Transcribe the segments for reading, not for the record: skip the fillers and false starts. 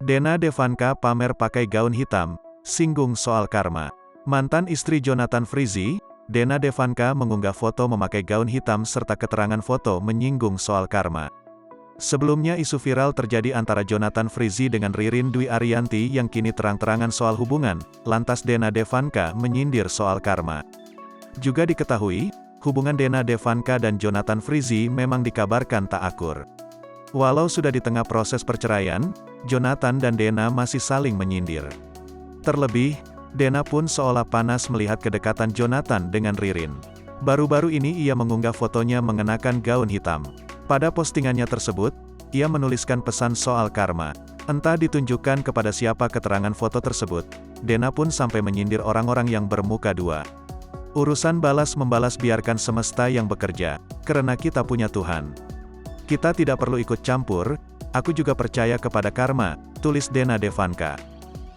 Dena Devanka pamer pakai gaun hitam, singgung soal karma. Mantan istri Jonathan Frizzy, Dena Devanka mengunggah foto memakai gaun hitam serta keterangan foto menyinggung soal karma. Sebelumnya isu viral terjadi antara Jonathan Frizzy dengan Ririn Dwi Ariyanti yang kini terang-terangan soal hubungan, lantas Dena Devanka menyindir soal karma. Juga diketahui, hubungan Dena Devanka dan Jonathan Frizzy memang dikabarkan tak akur. Walau sudah di tengah proses perceraian, Jonathan dan Dena masih saling menyindir. Terlebih, Dena pun seolah panas melihat kedekatan Jonathan dengan Ririn. Baru-baru ini ia mengunggah fotonya mengenakan gaun hitam. Pada postingannya tersebut, ia menuliskan pesan soal karma. Entah ditunjukkan kepada siapa keterangan foto tersebut, Dena pun sampai menyindir orang-orang yang bermuka dua. Urusan balas-membalas biarkan semesta yang bekerja, karena kita punya Tuhan. Kita tidak perlu ikut campur, aku juga percaya kepada karma, tulis Dena Devanka.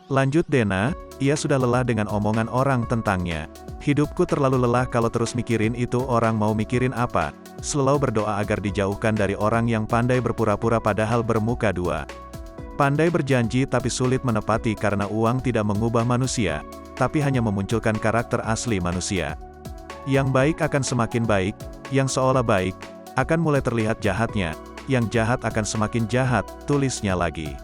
Lanjut Dena, ia sudah lelah dengan omongan orang tentangnya. Hidupku terlalu lelah kalau terus mikirin itu orang mau mikirin apa, selalu berdoa agar dijauhkan dari orang yang pandai berpura-pura padahal bermuka dua. Pandai berjanji tapi sulit menepati karena uang tidak mengubah manusia, tapi hanya memunculkan karakter asli manusia. Yang baik akan semakin baik, yang seolah baik, akan mulai terlihat jahatnya, yang jahat akan semakin jahat, tulisnya lagi.